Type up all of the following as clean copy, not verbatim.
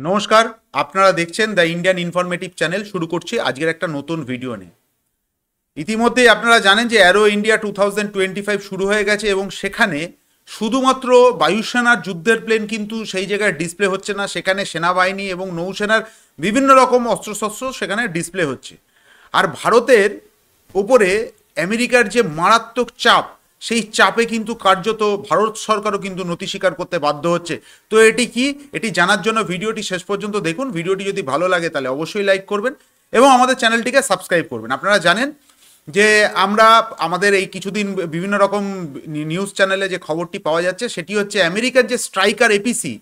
নমস্কার, আপনারা দেখছেন দ্য ইন্ডিয়ান ইনফরমেটিভ চ্যানেল। শুরু করছি আজকের একটা নতুন ভিডিও নিয়ে। ইতিমধ্যেই আপনারা জানেন যে অ্যারো ইন্ডিয়া 2025 শুরু হয়ে গেছে এবং সেখানে শুধুমাত্র বায়ুসেনার যুদ্ধের প্লেন কিন্তু সেই জায়গায় ডিসপ্লে হচ্ছে না, সেখানে সেনাবাহিনী এবং নৌসেনার বিভিন্ন রকম অস্ত্রশস্ত্র সেখানে ডিসপ্লে হচ্ছে। আর ভারতের ওপরে আমেরিকার যে মারাত্মক চাপ, সেই চাপে কিন্তু কার্যত ভারত সরকারও কিন্তু নতি স্বীকার করতে বাধ্য হচ্ছে। তো এটি কি, এটি জানার জন্য ভিডিওটি শেষ পর্যন্ত দেখুন। ভিডিওটি যদি ভালো লাগে তাহলে অবশ্যই লাইক করবেন এবং আমাদের চ্যানেলটিকে সাবস্ক্রাইব করবেন। আপনারা জানেন যে আমরা আমাদের এই কিছুদিন বিভিন্ন রকম নিউজ চ্যানেলে যে খবরটি পাওয়া যাচ্ছে সেটি হচ্ছে আমেরিকার যে স্ট্রাইকার এপিসি,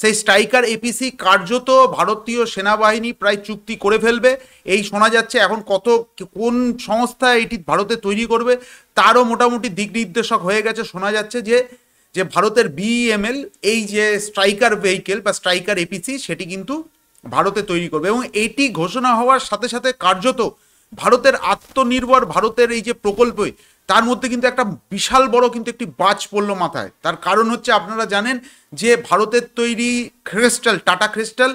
সেই স্ট্রাইকার এপিসি কার্যত ভারতীয় সেনাবাহিনী প্রায় চুক্তি করে ফেলবে এই শোনা যাচ্ছে। এখন কোন সংস্থা এটি ভারতে তৈরি করবে তারও মোটামুটি দিক নির্দেশক হয়ে গেছে। শোনা যাচ্ছে যে যে ভারতের বিইএমএল এই যে স্ট্রাইকার ভেহিকেল বা স্ট্রাইকার এপিসি সেটি কিন্তু ভারতে তৈরি করবে এবং এটি ঘোষণা হওয়ার সাথে সাথে কার্যত ভারতের আত্মনির্ভর ভারতের এই যে প্রকল্প, তার মধ্যে কিন্তু একটা বিশাল বড় কিন্তু একটি বাজ পড়লো মাথায়। তার কারণ হচ্ছে আপনারা জানেন যে ভারতের তৈরি ক্রিস্টাল, টাটা ক্রিস্টাল,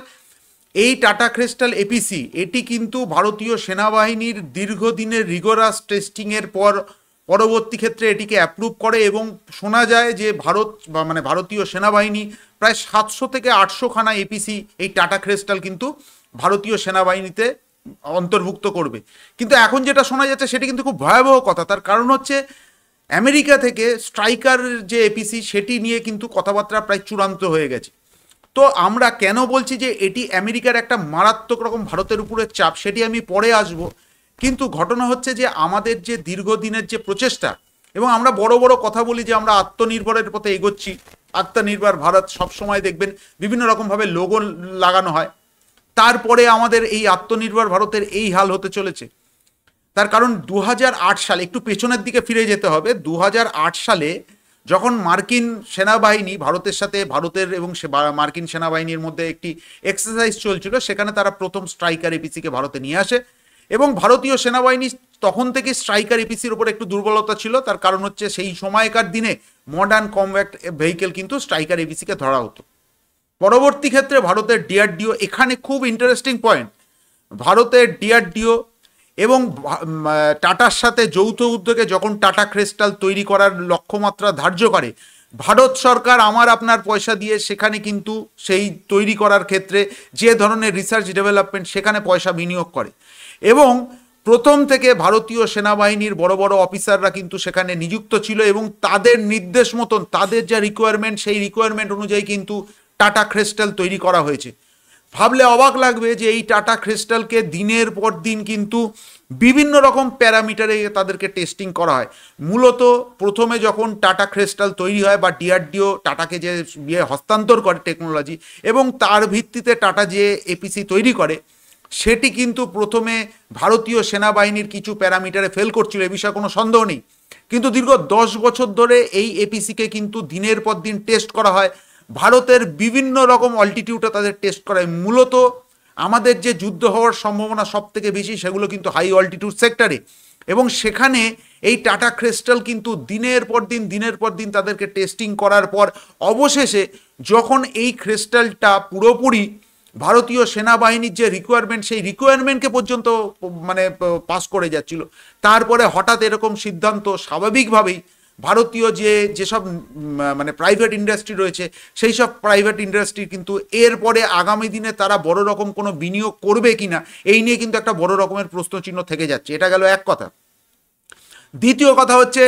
এই টাটা ক্রিস্টাল এপিসি এটি কিন্তু ভারতীয় সেনাবাহিনীর দীর্ঘদিনের রিগোরাস টেস্টিংয়ের পর পরবর্তী ক্ষেত্রে এটিকে অ্যাপ্রুভ করে এবং শোনা যায় যে ভারতীয় সেনাবাহিনী প্রায় 700 থেকে 800 খানা এপিসি এই টাটা ক্রিস্টাল কিন্তু ভারতীয় সেনাবাহিনীতে অন্তর্ভুক্ত করবে। কিন্তু এখন যেটা শোনা যাচ্ছে সেটি কিন্তু খুব ভয়াবহ কথা। তার কারণ হচ্ছে আমেরিকা থেকে স্ট্রাইকার যে এপিসি সেটি নিয়ে কিন্তু কথাবার্তা প্রায় চূড়ান্ত হয়ে গেছে। তো আমরা কেন বলছি যে এটি আমেরিকার একটা মারাত্মক রকম ভারতের উপরে চাপ, সেটি আমি পরে আসব। কিন্তু ঘটনা হচ্ছে যে আমাদের যে দীর্ঘদিনের যে প্রচেষ্টা, এবং আমরা বড় বড় কথা বলি যে আমরা আত্মনির্ভরের পথে এগোচ্ছি, আত্মনির্ভর ভারত সবসময় দেখবেন বিভিন্ন রকমভাবে লোগো লাগানো হয়, তারপরে আমাদের এই আত্মনির্ভর ভারতের এই হাল হতে চলেছে। তার কারণ 2008 সালে, একটু পেছনের দিকে ফিরে যেতে হবে, 2008 সালে যখন মার্কিন সেনাবাহিনী ভারতের সাথে, ভারতের এবং মার্কিন সেনাবাহিনীর মধ্যে একটি এক্সারসাইজ চলছিল, সেখানে তারা প্রথম স্ট্রাইকার এপিসিকে ভারতে নিয়ে আসে এবং ভারতীয় সেনাবাহিনী তখন থেকে স্ট্রাইকার এপিসির উপর একটু দুর্বলতা ছিল। তার কারণ হচ্ছে সেই সময়কার দিনে মডার্ন কমব্যাট ভেহিকেল কিন্তু স্ট্রাইকার এপিসিকে ধরা হতো। পরবর্তী ক্ষেত্রে ভারতের ডিআরডিও, এখানে খুব ইন্টারেস্টিং পয়েন্ট, ভারতের ডিআরডিও এবং টাটার সাথে যৌথ উদ্যোগে যখন টাটা ক্রিস্টাল তৈরি করার লক্ষ্যমাত্রা ধার্য করে, ভারত সরকার আমার আপনার পয়সা দিয়ে সেখানে কিন্তু সেই তৈরি করার ক্ষেত্রে যে ধরনের রিসার্চ ডেভেলপমেন্ট সেখানে পয়সা বিনিয়োগ করে এবং প্রথম থেকে ভারতীয় সেনাবাহিনীর বড় বড় অফিসাররা কিন্তু সেখানে নিযুক্ত ছিল এবং তাদের নির্দেশ মতন, তাদের যা রিকোয়ারমেন্ট সেই রিকোয়ারমেন্ট অনুযায়ী কিন্তু টাটা ক্রিস্টাল তৈরি করা হয়েছে। ভাবলে অবাক লাগবে যে এই টাটা ক্রিস্টালকে দিনের পর দিন কিন্তু বিভিন্ন রকম প্যারামিটারে তাদেরকে টেস্টিং করা হয়। মূলত প্রথমে যখন টাটা ক্রিস্টাল তৈরি হয় বা ডিআরডিও টাটাকে যে হস্তান্তর করে টেকনোলজি এবং তার ভিত্তিতে টাটা যে এপিসি তৈরি করে, সেটি কিন্তু প্রথমে ভারতীয় সেনাবাহিনীর কিছু প্যারামিটারে ফেল করছিল, এ বিষয়ে কোনো সন্দেহ নেই। কিন্তু দীর্ঘ 10 বছর ধরে এই এপিসিকে কিন্তু দিনের পর দিন টেস্ট করা হয়, ভারতের বিভিন্ন রকম অল্টিটিউডে তাদের টেস্ট করায়। মূলত আমাদের যে যুদ্ধ হওয়ার সম্ভাবনা সব থেকে বেশি সেগুলো কিন্তু হাই অল্টিটিউড সেক্টরে, এবং সেখানে এই টাটা ক্রিস্টাল কিন্তু দিনের পর দিন তাদেরকে টেস্টিং করার পর অবশেষে যখন এই ক্রিস্টালটা পুরোপুরি ভারতীয় সেনাবাহিনীর যে রিকোয়ারমেন্ট সেই রিকোয়ারমেন্টকে পর্যন্ত পাস করে যাচ্ছিল, তারপরে হঠাৎ এরকম সিদ্ধান্ত, স্বাভাবিকভাবেই ভারতীয় যেসব প্রাইভেট ইন্ডাস্ট্রি রয়েছে সেই সব প্রাইভেট ইন্ডাস্ট্রি কিন্তু এরপরে আগামী দিনে তারা বড় রকম কোনো বিনিয়োগ করবে কিনা এই নিয়ে কিন্তু একটা বড় রকমের প্রশ্নচিহ্ন থেকে যাচ্ছে। এটা গেল এক কথা। দ্বিতীয় কথা হচ্ছে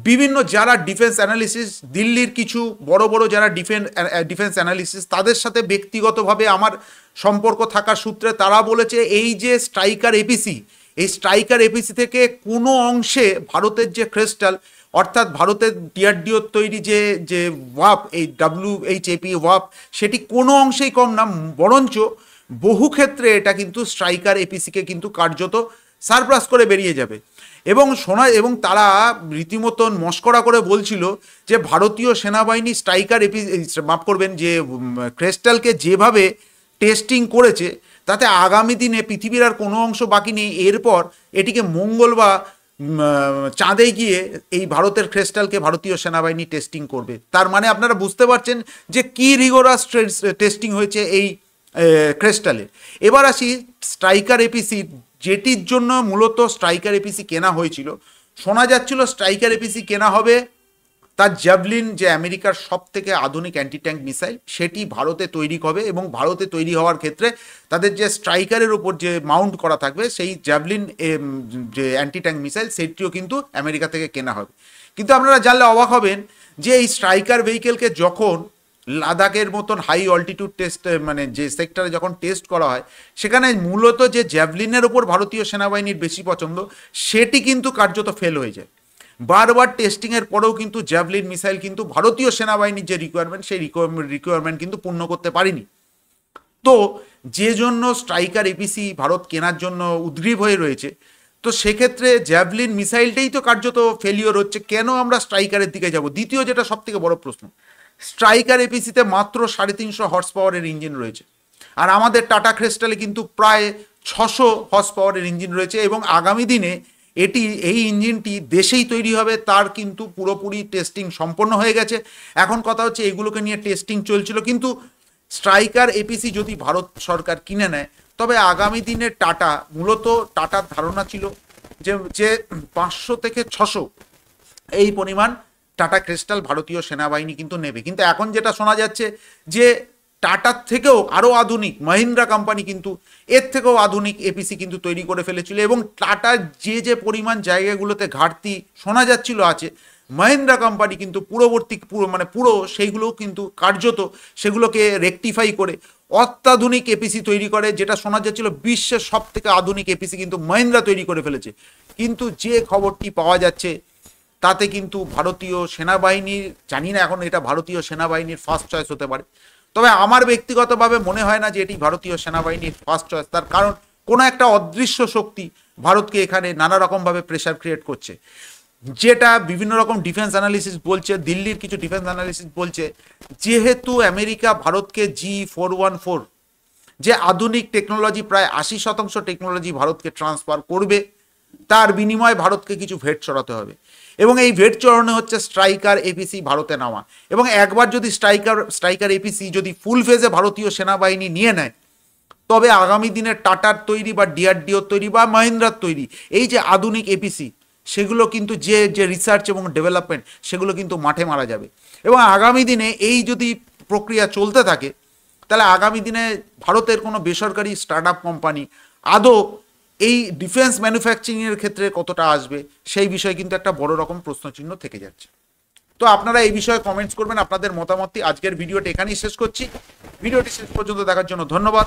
বিভিন্ন যারা ডিফেন্স অ্যানালিসিস, দিল্লির কিছু বড় বড় যারা ডিফেন্স অ্যানালিসিস, তাদের সাথে ব্যক্তিগতভাবে আমার সম্পর্ক থাকার সূত্রে তারা বলেছে এই যে স্ট্রাইকার এপিসি, এই স্ট্রাইকার এপিসি থেকে কোনো অংশে ভারতের যে ক্রিস্টাল, অর্থাৎ ভারতের ডিআরডিও তৈরি যে ওয়াপ, এই WHAP ওয়াপ, সেটি কোনো অংশেই কম না, বরঞ্চ বহু ক্ষেত্রে এটা কিন্তু স্ট্রাইকার এপিসিকে কিন্তু কার্যত সারপ্লাস করে বেরিয়ে যাবে। এবং তারা রীতিমতন মস্করা করে বলছিল যে ভারতীয় সেনাবাহিনী স্ট্রাইকার যে ক্রিস্টালকে যেভাবে টেস্টিং করেছে তাতে আগামী দিনে পৃথিবীর আর কোনো অংশ বাকি নেই, এরপর এটিকে মঙ্গল বা চাঁদে গিয়ে এই ভারতের ক্রিস্টালকে ভারতীয় সেনাবাহিনী টেস্টিং করবে। তার মানে আপনারা বুঝতে পারছেন যে কি রিগোরাস টেস্টিং হয়েছে এই ক্রিস্টালের। এবার আসি স্ট্রাইকার এপিসি, যেটির জন্য মূলত স্ট্রাইকার এপিসি কেনা হয়েছিল। শোনা যাচ্ছিল স্ট্রাইকার এপিসি কেনা হবে তার জ্যাভলিন, যে আমেরিকার সব থেকে আধুনিক অ্যান্টি ট্যাঙ্ক মিসাইল, সেটি ভারতে তৈরি হবে এবং ভারতে তৈরি হওয়ার ক্ষেত্রে তাদের যে স্ট্রাইকারের উপর যে মাউন্ট করা থাকবে সেই জ্যাভলিন যে অ্যান্টি ট্যাঙ্ক মিসাইল, সেটিও কিন্তু আমেরিকা থেকে কেনা হবে। কিন্তু আপনারা জানলে অবাক হবেন যে এই স্ট্রাইকার ভেহিকেলকে যখন লাদাখের মতন হাই অল্টিটিউড টেস্ট, মানে যে সেক্টরে যখন টেস্ট করা হয়, সেখানে মূলত যে জ্যাভলিনের ওপর ভারতীয় সেনাবাহিনীর বেশি পছন্দ, সেটি কিন্তু কার্যত ফেল হয়ে যায়। বারবার টেস্টিংয়ের পরেও কিন্তু জ্যাভলিন মিসাইল কিন্তু ভারতীয় সেনাবাহিনীর যে রিকোয়ারমেন্ট, সেই রিকোয়ারমেন্ট কিন্তু পূর্ণ করতে পারেনি। তো যে জন্য স্ট্রাইকার এপিসি ভারত কেনার জন্য উদ্গ্রীব হয়ে রয়েছে, তো সেক্ষেত্রে জ্যাভলিন মিসাইলটাই তো কার্যত ফেলিওর হচ্ছে, কেন আমরা স্ট্রাইকারের দিকে যাব? দ্বিতীয় যেটা সব থেকে বড় প্রশ্ন, স্ট্রাইকার এপিসিতে মাত্র 350 হর্স পাওয়ারের ইঞ্জিন রয়েছে, আর আমাদের টাটা ক্রিস্টালে কিন্তু প্রায় 600 হর্স পাওয়ারের ইঞ্জিন রয়েছে, এবং আগামী দিনে এই ইঞ্জিনটি দেশেই তৈরি হবে, তার কিন্তু পুরোপুরি টেস্টিং সম্পন্ন হয়ে গেছে। এখন কথা হচ্ছে এগুলোকে নিয়ে টেস্টিং চলছিল, কিন্তু স্ট্রাইকার এপিসি যদি ভারত সরকার কিনে নেয়, তবে আগামী দিনে মূলত টাটার ধারণা ছিল যে 500 থেকে 600 এই পরিমাণ টাটা ক্রিস্টাল ভারতীয় সেনাবাহিনী কিন্তু নেবে। কিন্তু এখন যেটা শোনা যাচ্ছে যে টাটার থেকেও আরও আধুনিক মহিন্দ্রা কোম্পানি কিন্তু এর থেকেও আধুনিক এপিসি কিন্তু তৈরি করে ফেলেছিল, এবং টাটার যে পরিমাণ জায়গাগুলোতে ঘাটতি শোনা যাচ্ছিল আছে, মহিন্দ্রা কোম্পানি কিন্তু পুরো সেইগুলোও কিন্তু কার্যত সেগুলোকে রেকটিফাই করে অত্যাধুনিক এপিসি তৈরি করে, যেটা শোনা যাচ্ছিল বিশ্বের সব থেকে আধুনিক এপিসি কিন্তু মহিন্দ্রা তৈরি করে ফেলেছে। কিন্তু যে খবরটি পাওয়া যাচ্ছে তাতে কিন্তু ভারতীয় সেনাবাহিনীর, জানি না এখন এটা ভারতীয় সেনাবাহিনীর ফার্স্ট চয়েস হতে পারে, তবে আমার ব্যক্তিগতভাবে মনে হয় না যে এটি ভারতীয় সেনাবাহিনীর ফার্স্ট চয়েস। তার কারণ কোনো একটা অদৃশ্য শক্তি ভারতকে এখানে নানা রকমভাবে প্রেশার ক্রিয়েট করছে, যেটা বিভিন্ন রকম ডিফেন্স অ্যানালিসিস বলছে, দিল্লির কিছু ডিফেন্স অ্যানালিসিস বলছে, যেহেতু আমেরিকা ভারতকে G414 যে আধুনিক টেকনোলজি, প্রায় 80% টেকনোলজি ভারতকে ট্রান্সফার করবে, তার বিনিময়ে ভারতকে কিছু ভেট চড়াতে হবে, এবং এই ভেট চড়ানো হচ্ছে স্ট্রাইকার এপিসি ভারতে নেওয়া। এবং একবার যদি স্ট্রাইকার এপিসি যদি ফুল ফেজে ভারতীয় সেনাবাহিনী নিয়ে নেয়, তবে আগামী দিনে টাটার তৈরি বা ডিআরডিওর তৈরি বা মহিন্দ্রার তৈরি এই যে আধুনিক এপিসি, সেগুলো কিন্তু যে রিসার্চ এবং ডেভেলপমেন্ট, সেগুলো কিন্তু মাঠে মারা যাবে। এবং আগামী দিনে এই যদি প্রক্রিয়া চলতে থাকে, তাহলে আগামী দিনে ভারতের কোনো বেসরকারি স্টার্ট আপ কোম্পানি আদৌ এই ডিফেন্স ম্যানুফ্যাকচারিংয়ের ক্ষেত্রে কতটা আসবে, সেই বিষয়ে কিন্তু একটা বড় রকম প্রশ্নচিহ্ন থেকে যাচ্ছে। তো আপনারা এই বিষয়ে কমেন্টস করবেন আপনাদের মতামতটি। আজকের ভিডিওটি এখানেই শেষ করছি। ভিডিওটি শেষ পর্যন্ত দেখার জন্য ধন্যবাদ।